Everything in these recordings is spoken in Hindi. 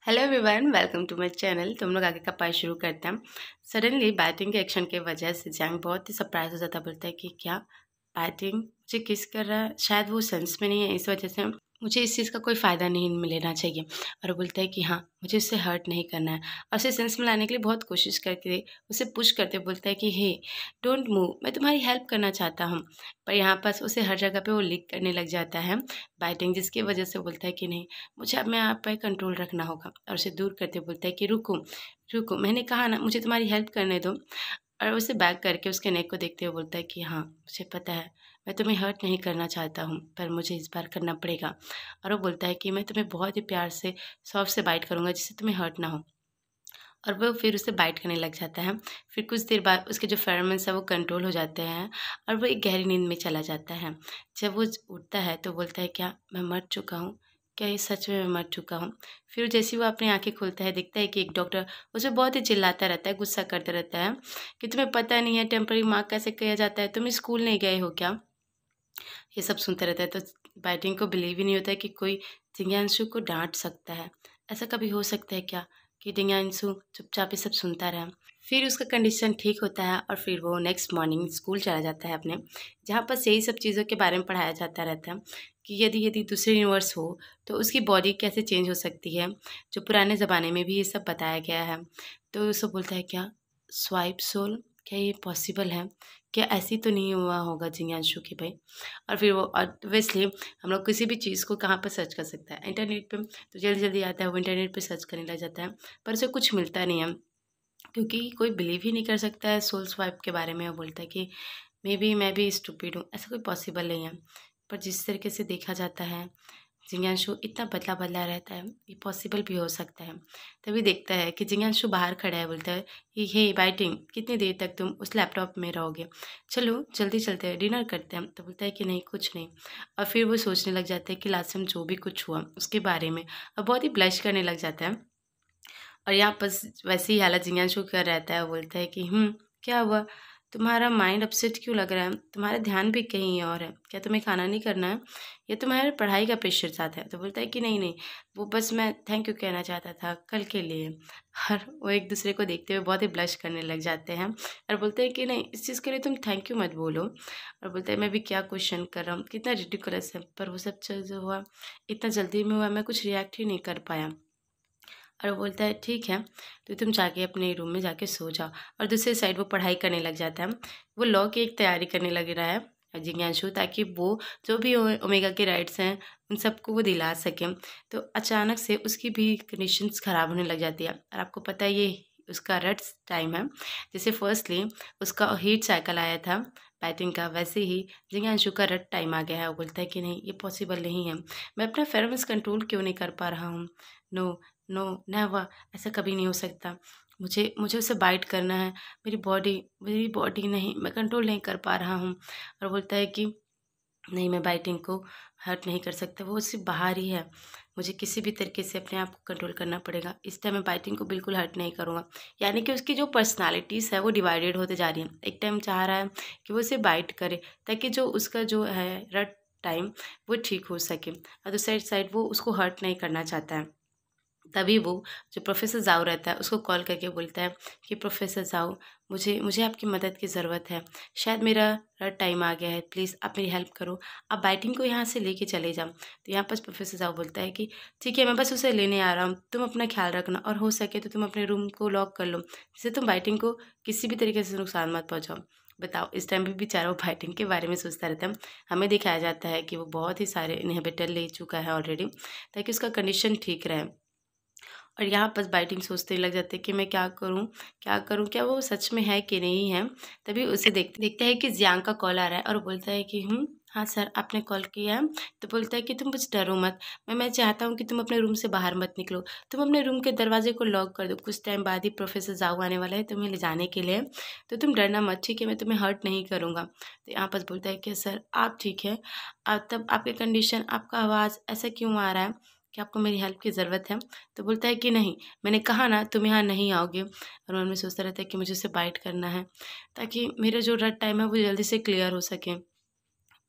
Hello everyone, welcome to my channel. तुम लोग आगे का पार्ट शुरू करते हैं। सडनली बैटिंग के एक्शन की वजह से जैंग बहुत ही सरप्राइज हो जाता, बोलता है कि क्या बैटिंग मुझे किस कर रहा है, शायद वो सेंस में नहीं है, इस वजह से मुझे इस चीज़ का कोई फ़ायदा नहीं मिलना चाहिए। और बोलता है कि हाँ, मुझे उससे हर्ट नहीं करना है। और उसे सेंस में लाने के लिए बहुत कोशिश करके उसे पुश करते बोलता है कि हे, डोंट मूव, मैं तुम्हारी हेल्प करना चाहता हूँ। पर यहाँ पास उसे हर जगह पे वो लीक करने लग जाता है बैटिंग, जिसकी वजह से बोलता है कि नहीं, मुझे अब मैं आप पे कंट्रोल रखना होगा। और उसे दूर करते बोलता है कि रुको रुको, मैंने कहा ना, मुझे तुम्हारी हेल्प करने दो। और उसे बैक करके उसके नेक को देखते हुए बोलता है कि हाँ, मुझे पता है, मैं तुम्हें हर्ट नहीं करना चाहता हूँ, पर मुझे इस बार करना पड़ेगा। और वो बोलता है कि मैं तुम्हें बहुत ही प्यार से सॉफ्ट से बाइट करूँगा, जिससे तुम्हें हर्ट ना हो। और वो फिर उसे बाइट करने लग जाता है। फिर कुछ देर बाद उसके जो फेरोमोन्स है वो कंट्रोल हो जाते हैं और वो एक गहरी नींद में चला जाता है। जब वो उठता है तो बोलता है, क्या मैं मर चुका हूँ? क्या ये सच में मैं मर चुका हूँ? फिर जैसे ही वो अपनी आँखें खोलता है, देखता है कि एक डॉक्टर उसे बहुत ही चिल्लाता रहता है, गुस्सा करता रहता है कि तुम्हें पता नहीं है टेम्पररी मार्क कैसे किया जाता है, तुम स्कूल नहीं गए हो क्या? ये सब सुनता रहता है। तो बैटिंग को बिलीव ही नहीं होता है कि कोई जिज्ञासु को डाँट सकता है। ऐसा कभी हो सकता है क्या कि जिज्ञासु चुपचाप ये सब सुनता रहा? फिर उसका कंडीशन ठीक होता है और फिर वो नेक्स्ट मॉर्निंग स्कूल चला जाता है अपने, जहाँ पर यही सब चीज़ों के बारे में पढ़ाया जाता रहता है कि यदि यदि दूसरे यूनिवर्स हो तो उसकी बॉडी कैसे चेंज हो सकती है, जो पुराने ज़माने में भी ये सब बताया गया है। तो वो सब बोलता है, क्या स्वाइप सोल, क्या ये पॉसिबल है? क्या ऐसी तो नहीं हुआ होगा जिज्ञासु की भाई? और फिर वो ऑब्वियसली हम लोग किसी भी चीज़ को कहाँ पर सर्च कर सकता है, इंटरनेट पे। तो जल्दी जल्दी आता है, वो इंटरनेट पे सर्च करने लग जाता है, पर उसे कुछ मिलता नहीं है, क्योंकि कोई बिलीव ही नहीं कर सकता है सोल स्वाइप के बारे में। वो बोलता है कि मे बी मैं भी स्टूपिड हूँ, ऐसा कोई पॉसिबल नहीं है। पर जिस तरीके से देखा जाता है, जिज्ञासु इतना बदला बदला रहता है, ये पॉसिबल भी हो सकता है। तभी देखता है कि जिज्ञासु बाहर खड़ा है, बोलता है कि हे बाइटिंग, कितनी देर तक तुम उस लैपटॉप में रहोगे? चलो जल्दी चलते हैं, डिनर करते हैं। तो बोलता है कि नहीं, कुछ नहीं। और फिर वो सोचने लग जाता है कि लास्ट टाइम जो भी कुछ हुआ उसके बारे में, और बहुत ही ब्लश करने लग जाता है। और यहाँ बस वैसे ही हालत जिज्ञासु का रहता है। वो बोलता है कि क्या हुआ? तुम्हारा माइंड अपसेट क्यों लग रहा है? तुम्हारा ध्यान भी कहीं और है क्या? तुम्हें खाना नहीं करना है या तुम्हारे पढ़ाई का प्रेशर साथ है? तो बोलता है कि नहीं नहीं, वो बस मैं थैंक यू कहना चाहता था कल के लिए। और वो एक दूसरे को देखते हुए बहुत ही ब्लश करने लग जाते हैं और बोलते हैं कि नहीं, इस चीज़ के लिए तुम थैंक यू मत बोलो। और बोलते हैं, मैं भी क्या क्वेश्चन कर रहा हूँ, कितना रिडिकुलस है, पर वो सब चीज़ हुआ इतना जल्दी में हुआ, मैं कुछ रिएक्ट ही नहीं कर पाया। और वो बोलता है, ठीक है, तो तुम जाके अपने रूम में जाके सो जाओ। और दूसरी साइड वो पढ़ाई करने लग जाता है। वो लॉ की एक तैयारी करने लग रहा है जिज्ञासु, ताकि वो जो भी ओमेगा के राइट्स हैं उन सबको वो दिला सके। तो अचानक से उसकी भी कंडीशंस ख़राब होने लग जाती है। और आपको पता है ये उसका रट्स टाइम है। जैसे फर्स्टली उसका हीट साइकिल आया था बैटिंग का, वैसे ही जिज्ञासु का रट टाइम आ गया है। वो बोलता है कि नहीं, ये पॉसिबल नहीं है, मैं अपना फेरोमोन्स कंट्रोल क्यों नहीं कर पा रहा हूँ? नो नो, नेवर, ऐसा कभी नहीं हो सकता। मुझे मुझे उसे बाइट करना है। मेरी बॉडी नहीं, मैं कंट्रोल नहीं कर पा रहा हूँ। और बोलता है कि नहीं, मैं बाइटिंग को हर्ट नहीं कर सकता, वो उससे बाहर ही है। मुझे किसी भी तरीके से अपने आप को कंट्रोल करना पड़ेगा। इस टाइम मैं बाइटिंग को बिल्कुल हर्ट नहीं करूँगा। यानी कि उसकी जो पर्सनैलिटीज़ है वो डिवाइडेड होते जा रही हैं। एक टाइम चाह रहा है कि वो उसे बाइट करे, ताकि जो उसका जो है रट टाइम वो ठीक हो सके, और दूसरी साइड वो उसको हर्ट नहीं करना चाहता है। तभी वो जो प्रोफ़ेसर ज़ाओ रहता है उसको कॉल करके बोलता है कि प्रोफ़ेसर ज़ाओ, मुझे मुझे आपकी मदद की ज़रूरत है। शायद मेरा टाइम आ गया है, प्लीज़ आप मेरी हेल्प करो। आप बाइटिंग को यहाँ से लेके चले जाओ। तो यहाँ पर प्रोफ़ेसर ज़ाओ बोलता है कि ठीक है, मैं बस उसे लेने आ रहा हूँ, तुम अपना ख़्याल रखना, और हो सके तो तुम अपने रूम को लॉक कर लो, जिससे तुम बाइटिंग को किसी भी तरीके से नुकसान मत पहुँचाओ। बताओ, इस टाइम भी बेचारा वो फाइटिंग के बारे में सोचता रहता है। हमें दिखाया जाता है कि वो बहुत ही सारे इन्हिबिटर ले चुका है ऑलरेडी, ताकि उसका कंडीशन ठीक रहे। और यहाँ पर बाइटिंग सोचने लग जाते हैं कि मैं क्या करूँ, क्या करूँ? क्या वो सच में है कि नहीं है? तभी उसे देखते देखते है कि जियांग का कॉल आ रहा है और बोलता है कि हाँ सर, आपने कॉल किया है। तो बोलता है कि तुम बस डरो मत, मैं चाहता हूँ कि तुम अपने रूम से बाहर मत निकलो, तुम अपने रूम के दरवाजे को लॉक कर दो। कुछ टाइम बाद ही प्रोफेसर जाओ आने वाला है तुम्हें ले जाने के लिए, तो तुम डरना मत, ठीक है? मैं तुम्हें हर्ट नहीं करूँगा। तो यहाँ पर बोलता है कि सर आप ठीक है? तब आपकी कंडीशन, आपका आवाज़ ऐसा क्यों आ रहा है? क्या आपको मेरी हेल्प की ज़रूरत है? तो बोलता है कि नहीं, मैंने कहा ना तुम यहाँ नहीं आओगे। और मन में सोचता रहता है कि मुझे उसे बाइट करना है, ताकि मेरा जो रट टाइम है वो जल्दी से क्लियर हो सके।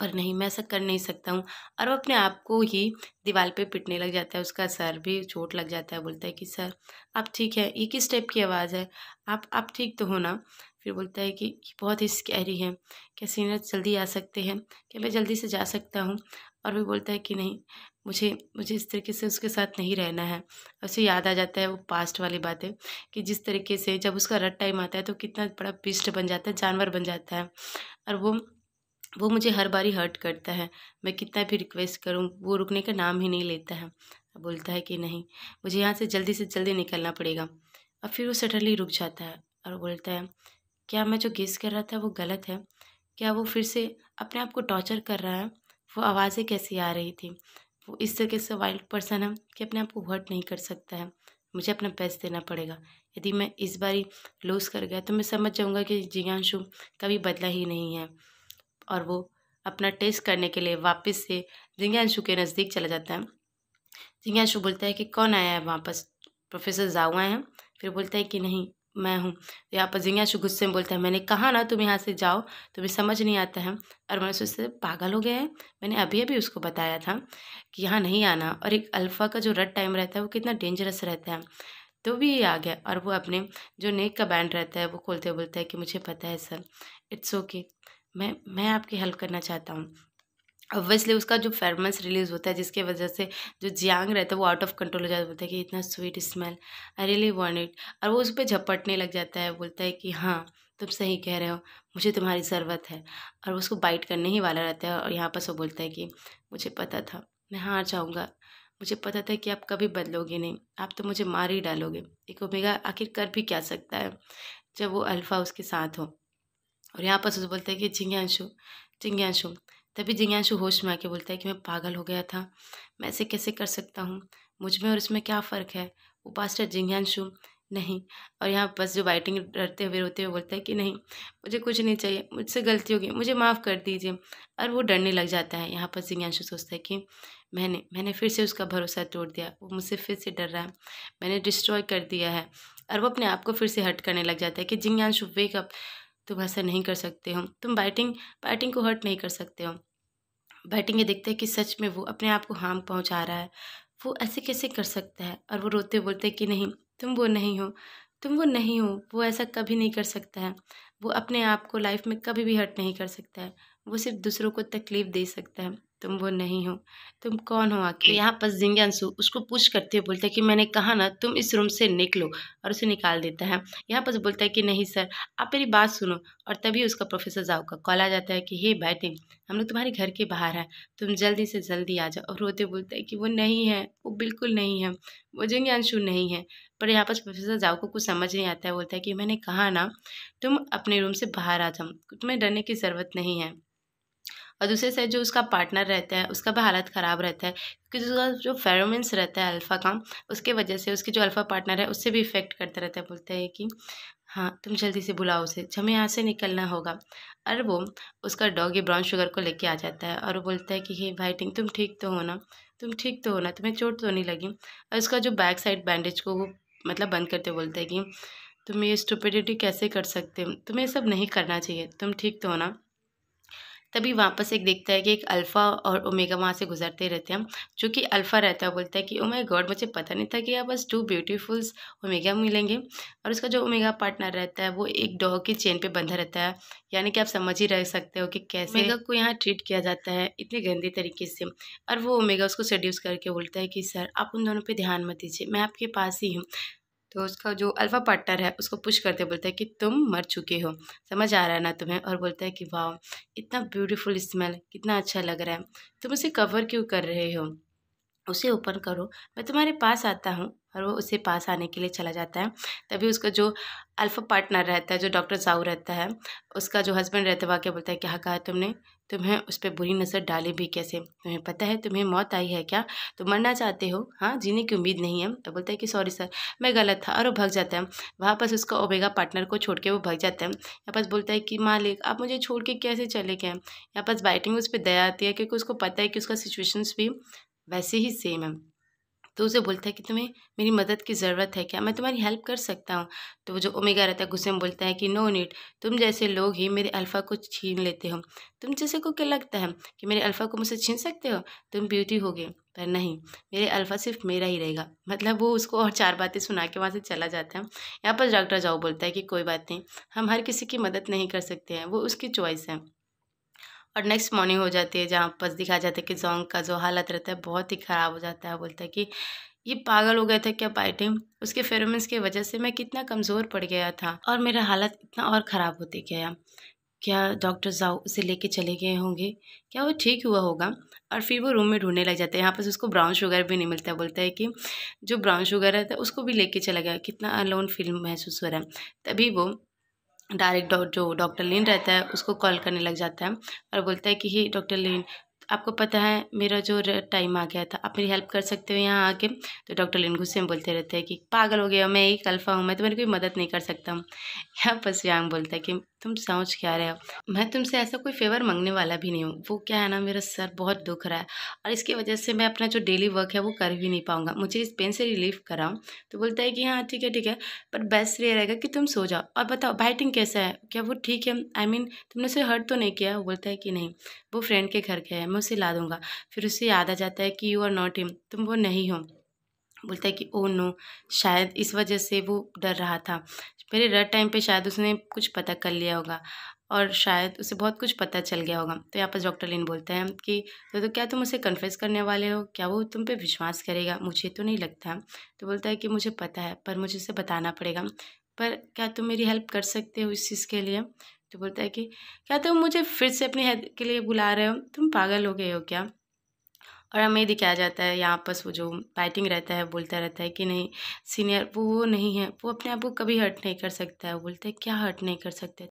पर नहीं, मैं ऐसा कर नहीं सकता हूँ। और वो अपने आप को ही दीवार पे पिटने लग जाता है, उसका सर भी चोट लग जाता है। बोलता है कि सर आप ठीक है, ये किस टाइप की आवाज़ है, आप ठीक तो हो ना? फिर बोलता है कि ये बहुत ही स्कैरी है, क्या सीनियर जल्दी आ सकते हैं, क्या मैं जल्दी से जा सकता हूँ? और वो बोलता है कि नहीं, मुझे मुझे इस तरीके से उसके साथ नहीं रहना है। उसे याद आ जाता है वो पास्ट वाली बातें, कि जिस तरीके से जब उसका रट टाइम आता है तो कितना बड़ा बिस्ट बन जाता है, जानवर बन जाता है। और वो मुझे हर बारी हर्ट करता है, मैं कितना भी रिक्वेस्ट करूँ वो रुकने का नाम ही नहीं लेता है। बोलता है कि नहीं, मुझे यहाँ से जल्दी निकलना पड़ेगा। और फिर वो सडनली रुक जाता है और बोलता है, क्या मैं जो गेस कर रहा था वो गलत है? क्या वो फिर से अपने आप को टॉर्चर कर रहा है? वो आवाज़ें कैसी आ रही थी? वो इस तरीके से वाइल्ड पर्सन है कि अपने आप को हर्ट नहीं कर सकता है। मुझे अपना बेस्ट देना पड़ेगा। यदि मैं इस बारी लूज़ कर गया तो मैं समझ जाऊँगा कि जिज्ञासु कभी बदला ही नहीं है। और वो अपना टेस्ट करने के लिए वापस से जिज्ञासु के नज़दीक चला जाता है। जिज्ञासु बोलता है कि कौन आया है वापस? प्रोफेसर जाओ आए हैं? फिर बोलता है कि नहीं, मैं हूँ। तो यहाँ पर जिज्ञासु गुस्से में बोलता है, मैंने कहा ना तुम यहाँ से जाओ, तुम्हें समझ नहीं आता है। और मैं सोचते पागल हो गया है, मैंने अभी अभी उसको बताया था कि यहाँ नहीं आना। और एक अल्फ़ा का जो रट टाइम रहता है वो कितना डेंजरस रहता है। तो भी ये आ गया और वो अपने जो नेक का बैंड रहता है वो खोलते हुए बोलता है कि मुझे पता है सर, इट्स ओके, मैं आपकी हेल्प करना चाहता हूँ। ऑब्वियसली उसका जो फेरोमोन्स रिलीज़ होता है जिसकी वजह से जो जियांग रहता है वो आउट ऑफ कंट्रोल हो जाता है। बोलता है कि इतना sweet smell, I really want it. और वो उस पे झपटने लग जाता है, बोलता है कि हाँ तुम सही कह रहे हो, मुझे तुम्हारी ज़रूरत है। और वो उसको बाइट करने ही वाला रहता है और यहाँ पर वो बोलता है कि मुझे पता था मैं हार जाऊँगा, मुझे पता था कि आप कभी बदलोगे नहीं, आप तो मुझे मार ही डालोगे। एक ओमेगा आखिर कर भी क्या सकता है जब वो अल्फ़ा उसके साथ हो। और यहाँ पर वो बोलता है कि जिज्ञासु जिज्ञासु। तभी जिज्ञासु होश में आके बोलता है कि मैं पागल हो गया था, मैं ऐसे कैसे कर सकता हूँ, मुझ में और इसमें क्या फ़र्क है? वो पास्टर जिज्ञासु नहीं। और यहाँ बस जो बाइटिंग डरते हुए रोते हुए बोलता है कि नहीं, मुझे कुछ नहीं चाहिए, मुझसे गलती हो गई, मुझे माफ़ कर दीजिए। और वो डरने लग जाता है। यहाँ पर जिज्ञासु सोचता है कि मैंने फिर से उसका भरोसा तोड़ दिया, वो मुझसे फिर से डर रहा है, मैंने डिस्ट्रॉय कर दिया है। और वो अपने आप को फिर से हर्ट करने लग जाता है कि जिज्ञासु वेक अप, तुम ऐसा नहीं कर सकते हो, तुम बाइटिंग बाइटिंग को हर्ट नहीं कर सकते हो। बाइटिंग ये देखते हैं कि सच में वो अपने आप को हार्म पहुंचा रहा है, वो ऐसे कैसे कर सकता है। और वो रोते बोलते हैं कि नहीं, तुम वो नहीं हो, तुम वो नहीं हो, वो ऐसा कभी नहीं कर सकता है, वो अपने आप को लाइफ में कभी भी हर्ट नहीं कर सकता है, वो सिर्फ दूसरों को तकलीफ दे सकता है, तुम वो नहीं हो, तुम कौन हो आखिर? तो यहाँ पर जिंग्यानसु उसको पुश करते हुए बोलता है कि मैंने कहा ना तुम इस रूम से निकलो, और उसे निकाल देता है। यहाँ पर बोलता है कि नहीं सर, आप मेरी बात सुनो। और तभी उसका प्रोफेसर जाओ का कॉल आ जाता है कि हे बैटिंग, हम लोग तुम्हारे घर के बाहर हैं, तुम जल्दी से जल्दी आ जाओ। और रोते बोलता है कि वो नहीं है, वो बिल्कुल नहीं है, वो जिंग्यानसु नहीं है। पर यहाँ पर प्रोफेसर जाओ को कुछ समझ नहीं आता है। बोलता है कि मैंने कहा ना तुम अपने रूम से बाहर आ जाओ, तुम्हें डरने की ज़रूरत नहीं है। और दूसरे साइड जो उसका पार्टनर रहता है उसका भी हालत ख़राब रहता है, क्योंकि उसका जो फेरोमोन्स रहता है अल्फ़ा का, उसके वजह से उसकी जो अल्फ़ा पार्टनर है उससे भी इफ़ेक्ट करता रहता है। बोलता है कि हाँ तुम जल्दी से बुलाओ उसे, हमें यहाँ से निकलना होगा। और वो उसका डॉगी ब्राउन शुगर को लेके आ जाता है और वो बोलता है कि हे भाई टिंग, तुम ठीक तो हो ना, तुम ठीक तो हो ना, तुम्हें चोट तो नहीं लगी? और उसका जो बैक साइड बैंडेज को वो मतलब बंद करते बोलता है कि तुम ये स्टुपिडिटी कैसे कर सकते हो, तुम्हें ये सब नहीं करना चाहिए, तुम ठीक तो हो ना? तभी वापस एक देखता है कि एक अल्फ़ा और ओमेगा वहाँ से गुजरते रहते हैं। जो कि अल्फ़ा रहता है बोलता है कि ओह माय गॉड, मुझे पता नहीं था कि यहाँ बस 2 ब्यूटीफुल्स ओमेगा मिलेंगे। और उसका जो ओमेगा पार्टनर रहता है वो एक डॉग की चेन पे बंधा रहता है। यानी कि आप समझ ही रह सकते हो कि कैसे ओमेगा को यहाँ ट्रीट किया जाता है इतने गंदे तरीके से। और वो ओमेगा उसको सेड्यूस करके बोलता है कि सर आप उन दोनों पे ध्यान मत दीजिए, मैं आपके पास ही हूँ। तो उसका जो अल्फ़ा पार्टनर है उसको पुश करते बोलता है कि तुम मर चुके हो, समझ आ रहा है ना तुम्हें? और बोलता है कि वाह, इतना ब्यूटीफुल स्मेल, कितना अच्छा लग रहा है, तुम उसे कवर क्यों कर रहे हो? उसे ओपन करो, मैं तुम्हारे पास आता हूँ। और वो उसे पास आने के लिए चला जाता है। तभी उसका जो अल्फ़ा पार्टनर रहता है, जो डॉक्टर साऊ रहता है, उसका जो हस्बैंड रहता है, वो आके बोलता है क्या कहा तुमने? तुम्हें उस पे बुरी नज़र डाली भी कैसे? तुम्हें पता है तुम्हें मौत आई है क्या? तुम मरना चाहते हो? हाँ, जीने की उम्मीद नहीं है? तो बोलता है कि सॉरी सर, मैं गलत था। और वो भाग जाता है। वहाँ पास उसका ओमेगा पार्टनर को छोड़ के वो भाग जाता है। यहाँ पास बोलता है कि मालिक आप मुझे छोड़ के कैसे चले गए? यहाँ पास बाइटिंग उस पर दया आती है, क्योंकि उसको पता है कि उसका सिचुएशंस भी वैसे ही सेम है। तो उसे बोलता है कि तुम्हें मेरी मदद की ज़रूरत है क्या, मैं तुम्हारी हेल्प कर सकता हूँ। तो वो जो ओमेगा रहता है गुस्से में बोलता है कि नो नीड, तुम जैसे लोग ही मेरे अल्फ़ा को छीन लेते हो। तुम जैसे को क्या लगता है कि मेरे अल्फ़ा को मुझसे छीन सकते हो? तुम ब्यूटी होगे, पर नहीं, मेरे अल्फ़ा सिर्फ मेरा ही रहेगा। मतलब वो उसको और 4 बातें सुना के वहाँ से चला जाता है। यहाँ पर डॉक्टर जाओ बोलता है कि कोई बात नहीं, हम हर किसी की मदद नहीं कर सकते हैं, वो उसकी चॉइस है। और नेक्स्ट मॉर्निंग हो जाती है जहाँ पर दिखाया जाता है कि ज़ोंग का जो हालत रहता है बहुत ही ख़राब हो जाता है। बोलता है कि ये पागल हो गया था क्या बाइटिंग? उसके फेरोमोन्स की वज़ह से मैं कितना कमज़ोर पड़ गया था और मेरा हालत इतना और ख़राब होते गया। क्या डॉक्टर ज़ाओ उसे लेके चले गए होंगे? क्या वो ठीक हुआ होगा? और फिर वो रूम में ढूँढने लग जाते हैं। यहाँ पर उसको ब्राउन शुगर भी नहीं मिलता है। बोलता है कि जो ब्राउन शुगर रहता है उसको भी लेके चला गया। कितना अलोन फ़ील महसूस हो रहा है। तभी वो डायरेक्ट जो डॉक्टर लिन रहता है उसको कॉल करने लग जाता है और बोलता है कि हे डॉक्टर लिन, आपको पता है मेरा जो टाइम आ गया था, आप मेरी हेल्प कर सकते हो यहाँ आके? तो डॉक्टर लिन गुस्से में बोलते रहते हैं कि पागल हो गया, मैं एक अल्फ़ा हूँ, मैं तुम्हारी कोई मदद नहीं कर सकता हूँ। यहाँ पर सियांग बोलता है कि तुम सोच क्या रहे हो, मैं तुमसे ऐसा कोई फेवर मांगने वाला भी नहीं हूँ। वो क्या है ना, मेरा सर बहुत दुख रहा है और इसकी वजह से मैं अपना जो डेली वर्क है वो कर भी नहीं पाऊंगा, मुझे इस पेन से रिलीफ कराओ। तो बोलता है कि हाँ ठीक है ठीक है, पर बेस्ट ये रहेगा कि तुम सो जाओ और बताओ बाइटिंग कैसा है, क्या वो ठीक है? आई मीन तुमने उसे हर्ट तो नहीं किया? वो बोलता है कि नहीं, वो फ्रेंड के घर गया है, मैं उसे ला दूंगा। फिर उसे याद आ जाता है कि यू आर नॉट हिम, तुम वो नहीं हो। बोलता है कि ओह नो, शायद इस वजह से वो डर रहा था। मेरे डर टाइम पे शायद उसने कुछ पता कर लिया होगा और शायद उसे बहुत कुछ पता चल गया होगा। तो यहाँ पर डॉक्टर लिन बोलते हैं कि तो क्या तुम उसे कन्फेस करने वाले हो? क्या वो तुम पे विश्वास करेगा? मुझे तो नहीं लगता। तो बोलता है कि मुझे पता है, पर मुझे उसे बताना पड़ेगा। पर क्या तुम मेरी हेल्प कर सकते हो इस चीज़ के लिए? तो बोलता है कि क्या तुम मुझे फिर से अपनी हेल्प के लिए बुला रहे हो? तुम पागल हो गए हो क्या? और हमें दिखाया जाता है यहाँ पर वो जो फाइटिंग रहता है बोलता रहता है कि नहीं सीनियर, वो नहीं है, वो अपने आप को कभी हर्ट नहीं कर सकता है। वो बोलते हैं क्या हर्ट नहीं कर सकते?